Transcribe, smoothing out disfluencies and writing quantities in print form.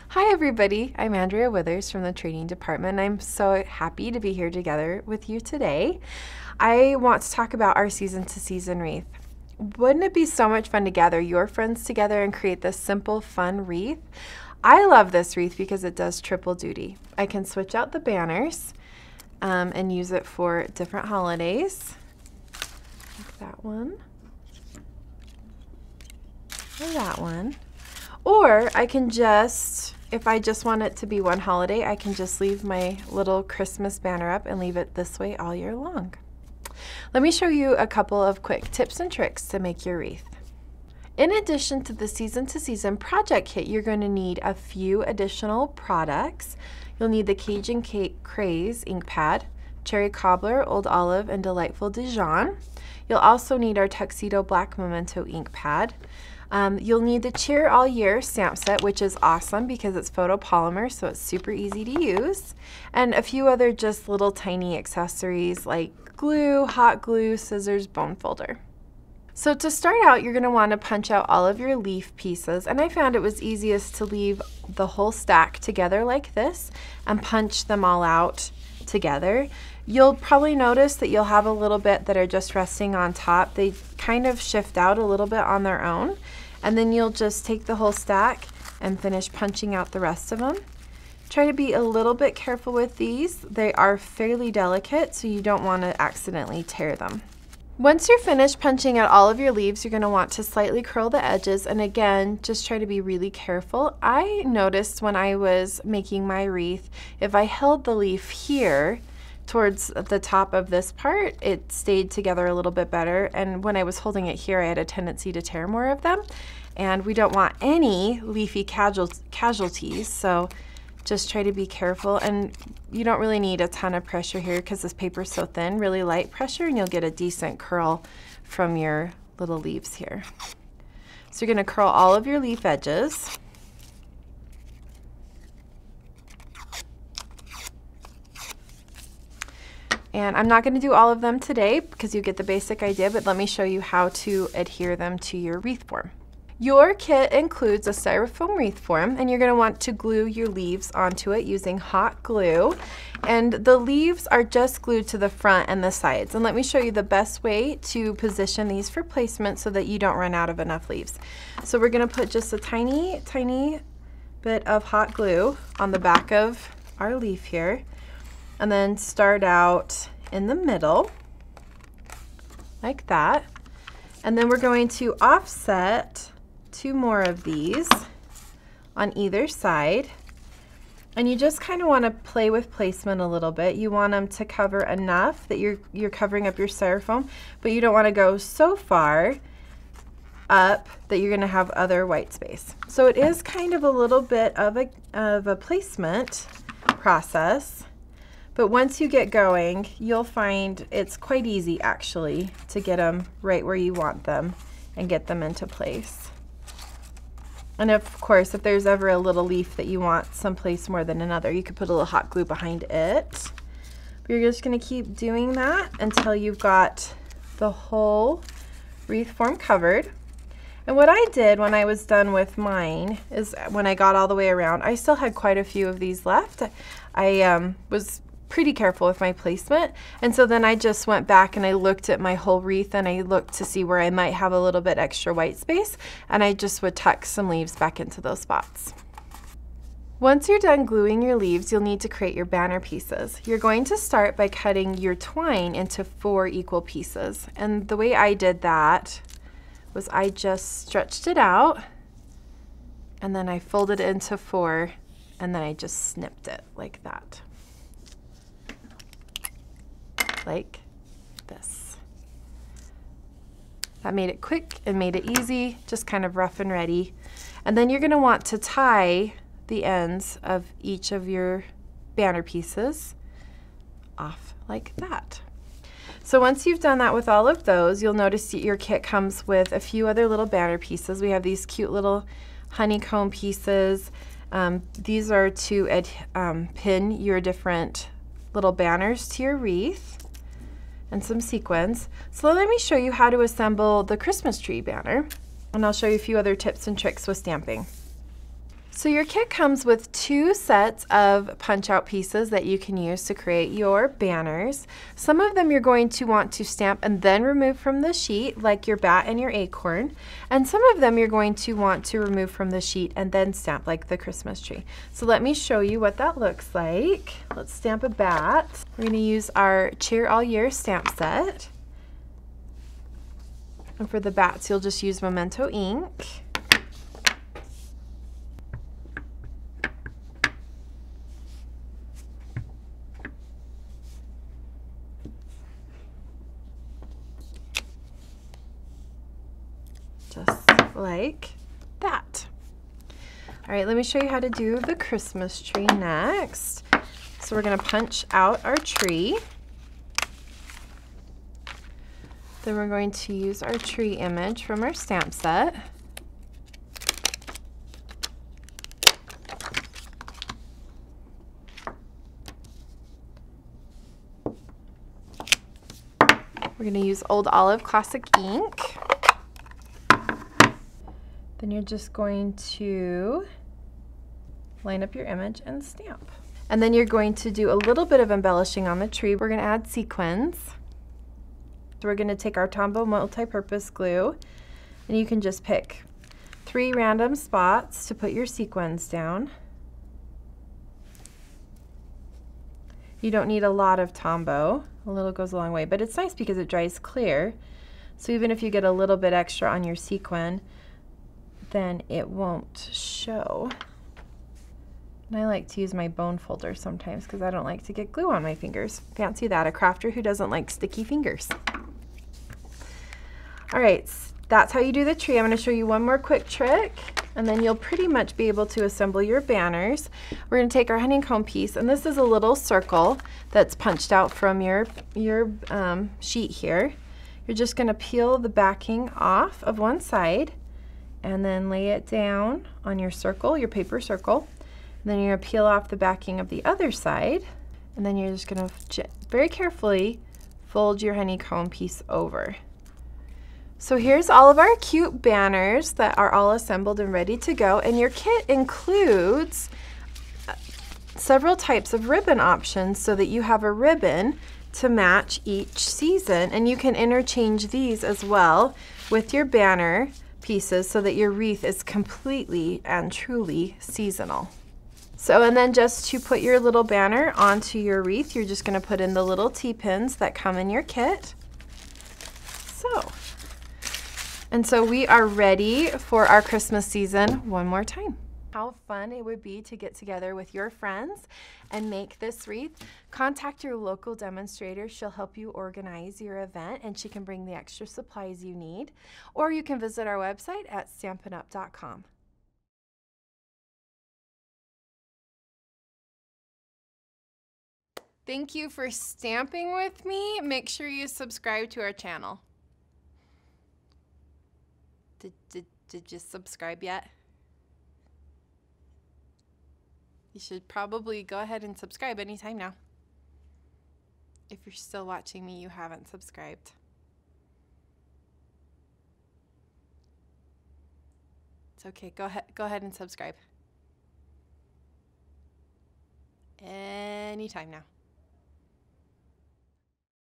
Hi everybody, I'm Andrea Withers from the training department. I'm so happy to be here together with you today. I want to talk about our season to season wreath. Wouldn't it be so much fun to gather your friends together and create this simple, fun wreath? I love this wreath because it does triple duty. I can switch out the banners and use it for different holidays, like that one, or that one. Or I can just, if I just want it to be one holiday, I can just leave my little Christmas banner up and leave it this way all year long. Let me show you a couple of quick tips and tricks to make your wreath. In addition to the season to season project kit, you're going to need a few additional products. You'll need the Cajun Cake Craze ink pad, Cherry Cobbler, Old Olive, and Delightful Dijon. You'll also need our Tuxedo Black Memento ink pad. You'll need the Cheer All Year stamp set, which is awesome because it's photopolymer, so it's super easy to use. And a few other just little tiny accessories like glue, hot glue, scissors, bone folder. So to start out, you're going to want to punch out all of your leaf pieces, and I found it was easiest to leave the whole stack together like this and punch them all out together. You'll probably notice that you'll have a little bit that are just resting on top. They kind of shift out a little bit on their own, and then you'll just take the whole stack and finish punching out the rest of them. Try to be a little bit careful with these. They are fairly delicate, so you don't want to accidentally tear them. Once you're finished punching out all of your leaves, you're going to want to slightly curl the edges, and again, just try to be really careful. I noticed when I was making my wreath, if I held the leaf here towards the top of this part, it stayed together a little bit better, and when I was holding it here, I had a tendency to tear more of them, and we don't want any leafy casualties, so just try to be careful. And you don't really need a ton of pressure here because this paper is so thin. Really light pressure and you'll get a decent curl from your little leaves here. So you're going to curl all of your leaf edges. And I'm not going to do all of them today because you get the basic idea, but let me show you how to adhere them to your wreath form. Your kit includes a styrofoam wreath form, and you're going to want to glue your leaves onto it using hot glue. And the leaves are just glued to the front and the sides. And let me show you the best way to position these for placement so that you don't run out of enough leaves. So we're going to put just a tiny, tiny bit of hot glue on the back of our leaf here, and then start out in the middle like that. And then we're going to offset 2 more of these on either side, and you just kind of want to play with placement a little bit. You want them to cover enough that you're covering up your styrofoam, but you don't want to go so far up that you're going to have other white space. So it is kind of a little bit of a placement process, but once you get going, you'll find it's quite easy actually to get them right where you want them and get them into place. And of course, if there's ever a little leaf that you want someplace more than another, you could put a little hot glue behind it. But you're just going to keep doing that until you've got the whole wreath form covered. And what I did when I was done with mine is when I got all the way around, I still had quite a few of these left. I was pretty careful with my placement, and so then I just went back and I looked at my whole wreath and I looked to see where I might have a little bit extra white space, and I just would tuck some leaves back into those spots. Once you're done gluing your leaves, you'll need to create your banner pieces. You're going to start by cutting your twine into 4 equal pieces, and the way I did that was I just stretched it out and then I folded it into 4, and then I just snipped it like that. Like this. That made it quick and made it easy, just kind of rough and ready. And then you're going to want to tie the ends of each of your banner pieces off like that. So once you've done that with all of those, you'll notice that your kit comes with a few other little banner pieces. We have these cute little honeycomb pieces. These are to pin your different little banners to your wreath, and some sequins. So let me show you how to assemble the Christmas tree banner, and I'll show you a few other tips and tricks with stamping. So your kit comes with 2 sets of punch-out pieces that you can use to create your banners. Some of them you're going to want to stamp and then remove from the sheet, like your bat and your acorn. And some of them you're going to want to remove from the sheet and then stamp, like the Christmas tree. So let me show you what that looks like. Let's stamp a bat. We're going to use our Cheer All Year stamp set. And for the bats, you'll just use Memento ink. Just like that. All right, let me show you how to do the Christmas tree next. So we're gonna punch out our tree. Then we're going to use our tree image from our stamp set. We're gonna use Old Olive Classic ink. Then you're just going to line up your image and stamp. And then you're going to do a little bit of embellishing on the tree. We're going to add sequins. So we're going to take our Tombow multi-purpose glue, and you can just pick 3 random spots to put your sequins down. You don't need a lot of Tombow. A little goes a long way, but it's nice because it dries clear. So even if you get a little bit extra on your sequin, then it won't show. And I like to use my bone folder sometimes because I don't like to get glue on my fingers. Fancy that, a crafter who doesn't like sticky fingers. All right, that's how you do the tree. I'm going to show you one more quick trick, and then you'll pretty much be able to assemble your banners. We're going to take our honeycomb piece, and this is a little circle that's punched out from your sheet here. You're just going to peel the backing off of one side, and then lay it down on your circle, your paper circle. And then you're going to peel off the backing of the other side, and then you're just going to very carefully fold your honeycomb piece over. So here's all of our cute banners that are all assembled and ready to go, and your kit includes several types of ribbon options so that you have a ribbon to match each season, and you can interchange these as well with your banner pieces so that your wreath is completely and truly seasonal. So, and then just to put your little banner onto your wreath, you're just going to put in the little T-pins that come in your kit. And so we are ready for our Christmas season one more time. How fun it would be to get together with your friends and make this wreath. Contact your local demonstrator. She'll help you organize your event, and she can bring the extra supplies you need. Or you can visit our website at stampinup.com. Thank you for stamping with me. Make sure you subscribe to our channel. Did you subscribe yet? You should probably go ahead and subscribe anytime now. If you're still watching me, you haven't subscribed. It's okay. Go ahead and subscribe. Anytime now.